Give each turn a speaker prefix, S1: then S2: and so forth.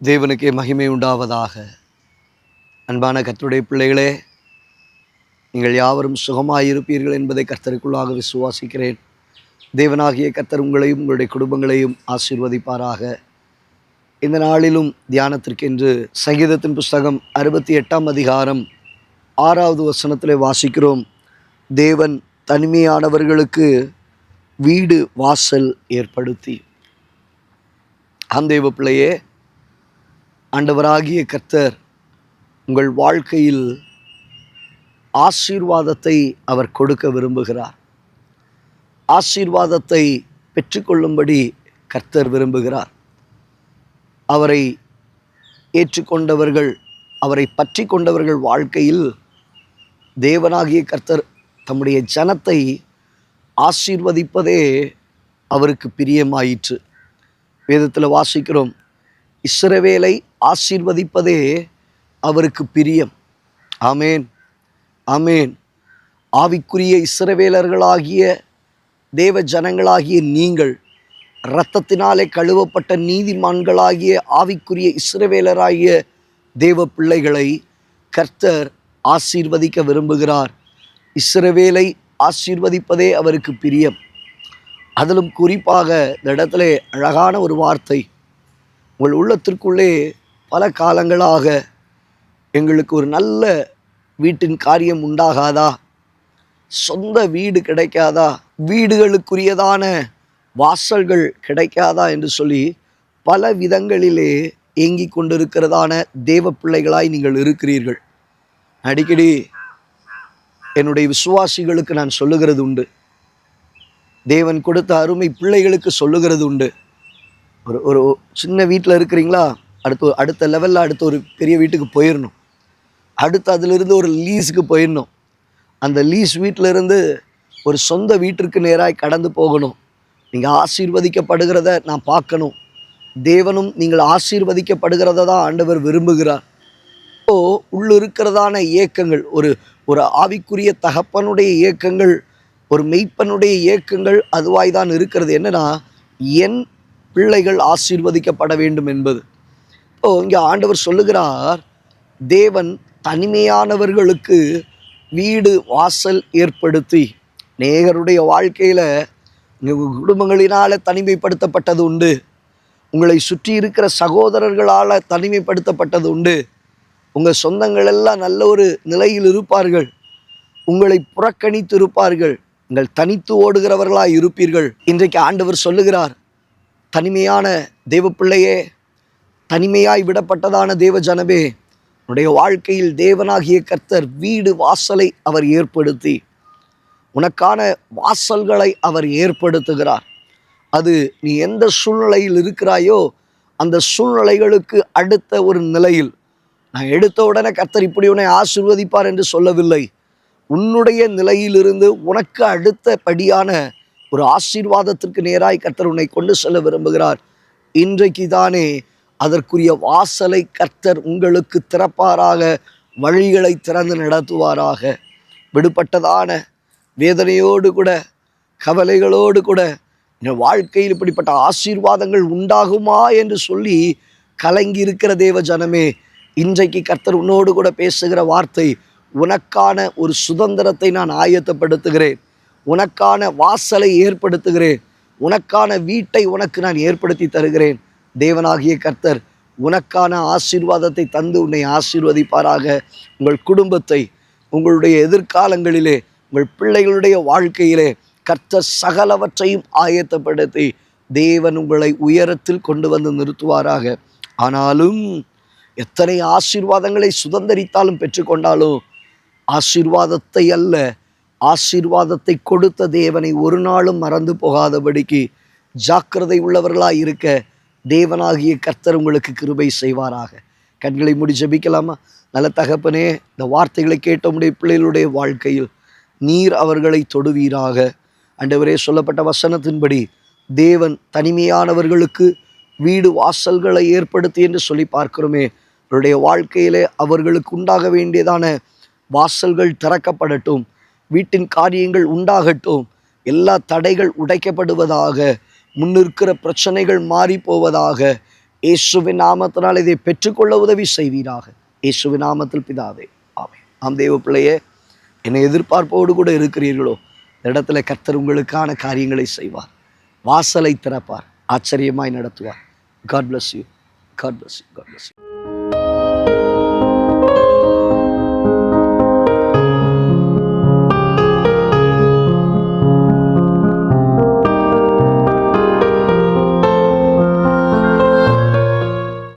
S1: தேவனுக்கே மகிமை உண்டாவதாக. அன்பான கர்த்தருடைய பிள்ளைகளே, நீங்கள் யாவரும் சுகமாயிருப்பீர்கள் என்பதை கர்த்தருக்குள்ளாக விசுவாசிக்கிறேன். தேவனாகிய கர்த்தர் உங்களையும் உங்களுடைய குடும்பங்களையும் ஆசீர்வதிப்பாராக. இந்த நாளிலும் தியானத்திற்கென்று சங்கீதத்தின் புஸ்தகம் 68ஆம் அதிகாரம் 6வது வசனத்திலே வாசிக்கிறோம். தேவன் தனிமையானவர்களுக்கு வீடு வாசல் ஏற்படுத்தி. தேவ பிள்ளையே, ஆண்டவராகிய கர்த்தர் உங்கள் வாழ்க்கையில் ஆசீர்வாதத்தை அவர் கொடுக்க விரும்புகிறார். ஆசீர்வாதத்தை பெற்றுக்கொள்ளும்படி கர்த்தர் விரும்புகிறார். அவரை ஏற்றுக்கொண்டவர்கள், அவரை பற்றி கொண்டவர்கள் வாழ்க்கையில் தேவனாகிய கர்த்தர் தம்முடைய ஜனத்தை ஆசீர்வதிப்பதே அவருக்கு பிரியமாயிற்று. வேதத்தில் வாசிக்கிறோம், இஸ்ரவேலை ஆசீர்வதிப்பதே அவருக்கு பிரியம். ஆமேன், ஆமேன். ஆவிக்குரிய இஸ்ரவேலர்களாகிய தேவ ஜனங்களாகிய நீங்கள், இரத்தத்தினாலே கழுவப்பட்ட நீதிமான்களாகிய ஆவிக்குரிய இஸ்ரவேலராகிய தேவ பிள்ளைகளை கர்த்தர் ஆசீர்வதிக்க விரும்புகிறார். இஸ்ரவேலை ஆசீர்வதிப்பதே அவருக்கு பிரியம். அதிலும் குறிப்பாக இந்த இடத்துல அழகான ஒரு வார்த்தை, உங்கள் உள்ளத்திற்குள்ளே பல காலங்களாக எங்களுக்கு ஒரு நல்ல வீட்டின் காரியம் உண்டாகாதா, சொந்த வீடு கிடைக்காதா, வீடுகளுக்குரியதான வாசல்கள் கிடைக்காதா என்று சொல்லி பல விதங்களிலே ஏங்கிக் கொண்டிருக்கிறதான தேவ பிள்ளைகளாய் நீங்கள் இருக்கிறீர்கள். அடிக்கடி என்னுடைய விசுவாசிகளுக்கு நான் சொல்லுகிறது உண்டு, தேவன் கொடுத்த அருமை பிள்ளைகளுக்கு சொல்லுகிறது உண்டு. ஒரு சின்ன வீட்டில் இருக்கிறீங்களா, அடுத்த லெவலில் அடுத்த ஒரு பெரிய வீட்டுக்கு போயிடணும். அடுத்து அதிலிருந்து ஒரு லீஸுக்கு போயிடணும். அந்த லீஸ் வீட்டிலிருந்து ஒரு சொந்த வீட்டிற்கு நேராக கடந்து போகணும். நீங்கள் ஆசீர்வதிக்கப்படுகிறத நான் பார்க்கணும். தேவனும் நீங்கள் ஆசீர்வதிக்கப்படுகிறத தான் ஆண்டவர் விரும்புகிறார். இப்போது உள்ளிருக்கிறதான இயக்கங்கள், ஒரு ஆவிக்குரிய தகப்பனுடைய இயக்கங்கள், ஒரு மெய்ப்பனுடைய இயக்கங்கள் அதுவாய் தான் இருக்கிறது. என்னன்னா, என் பிள்ளைகள் ஆசீர்வதிக்கப்பட வேண்டும் என்பது. இங்கே ஆண்டவர் சொல்லுகிறார், தேவன் தனிமையானவர்களுக்கு வீடு வாசல் ஏற்படுத்தி. நேகருடைய வாழ்க்கையில் குடும்பங்களினால் தனிமைப்படுத்தப்பட்டது உண்டு, உங்களை சுற்றி இருக்கிற சகோதரர்களால் தனிமைப்படுத்தப்பட்டது உண்டு. உங்கள் சொந்தங்கள் எல்லாம் நல்ல ஒரு நிலையில் இருப்பார்கள், உங்களை புறக்கணித்து இருப்பார்கள், நீங்கள் தனித்து ஓடுகிறவர்களாக இருப்பீர்கள். இன்றைக்கு ஆண்டவர் சொல்லுகிறார், தனிமையான தேவ பிள்ளையே, தனிமையாய் விடப்பட்டதான தேவ ஜனமே, உன்னுடைய வாழ்க்கையில் தேவனாகிய கர்த்தர் வீடு வாசலை அவர் ஏற்படுத்தி, உனக்கான வாசல்களை அவர் ஏற்படுத்துகிறார். அது நீ எந்த சூழ்நிலையில் இருக்கிறாயோ அந்த சூழ்நிலைகளுக்கு அடுத்த ஒரு நிலையில். நான் எடுத்த உடனே கர்த்தர் இப்படி உன்னை ஆசீர்வதிப்பார் என்று சொல்லவில்லை. உன்னுடைய நிலையிலிருந்து உனக்கு அடுத்த படியான ஒரு ஆசீர்வாதத்திற்கு நேராய் கர்த்தர் உன்னை கொண்டு செல்ல விரும்புகிறார். இன்றைக்கு தானே அதற்குரிய வாசலை கர்த்தர் உங்களுக்கு திறப்பாராக, வழிகளை திறந்து நடத்துவாராக. விடுபட்டதான வேதனையோடு கூட, கவலைகளோடு கூட என் வாழ்க்கையில் இப்படிப்பட்ட ஆசீர்வாதங்கள் உண்டாகுமா என்று சொல்லி கலங்கி இருக்கிற தேவ ஜனமே, இன்றைக்கு கர்த்தர் உன்னோடு கூட பேசுகிற வார்த்தை, உனக்கான ஒரு சுதந்திரத்தை நான் ஆயத்தப்படுத்துகிறேன், உனக்கான வாசலை ஏற்படுத்துகிறேன், உனக்கான வீட்டை உனக்கு நான் ஏற்படுத்தி தருகிறேன். தேவனாகிய கர்த்தர் உனக்கான ஆசீர்வாதத்தை தந்து உன்னை ஆசீர்வதிப்பாராக. உங்கள் குடும்பத்தை, உங்களுடைய எதிர்காலங்களிலே, உங்கள் பிள்ளைகளுடைய வாழ்க்கையிலே கர்த்தர் சகலவற்றையும் ஆயத்தப்படுத்தி தேவன் உங்களை உயரத்தில் கொண்டு வந்து நிறுத்துவாராக. ஆனாலும் எத்தனை ஆசீர்வாதங்களை சுதந்திரித்தாலும் பெற்றுக்கொண்டாலும் ஆசீர்வாதத்தை அல்ல, ஆசீர்வாதத்தை கொடுத்த தேவனை ஒரு நாளும் மறந்து போகாதபடிக்கு ஜாக்கிரதை உள்ளவர்களாக இருக்க தேவனாகிய கர்த்தர் உங்களுக்கு கிருபை செய்வாராக. கண்களை மூடி ஜெபிக்கலாமா? நல்ல தகப்பனே, இந்த வார்த்தைகளை கேட்ட உம்முடைய பிள்ளைகளுடைய வாழ்க்கையில் நீர் அவர்களை தொடுவீராக. ஆண்டவரே, சொல்லப்பட்ட வசனத்தின்படி தேவன் தனிமையானவர்களுக்கு வீடு வாசல்களை ஏற்படுத்தி என்று சொல்லி பார்க்கிறோமே, அவருடைய வாழ்க்கையிலே அவர்களுக்கு உண்டாக வேண்டியதான வாசல்கள் திறக்கப்படட்டும், வீட்டின் காரியங்கள் உண்டாகட்டும், எல்லா தடைகள் உடைக்கப்படுவதாக, முன்னிருக்கிற பிரச்சனைகள் மாறி போவதாக, இயேசுவின் நாமத்தினால் இதை பெற்றுக்கொள்ள உதவி செய்வீராக. இயேசுவின் நாமத்தில் பிதாவே, ஆமென். ஆம் தேவ பிள்ளையே, என்னை எதிர்பார்ப்போடு கூட இருக்கிறீர்களோ, இந்த இடத்துல கர்த்தர் உங்களுக்கான காரியங்களை செய்வார். வாசலை திறப்பார், ஆச்சரியமாய் நடத்துவார். God bless you. God bless you. God bless you.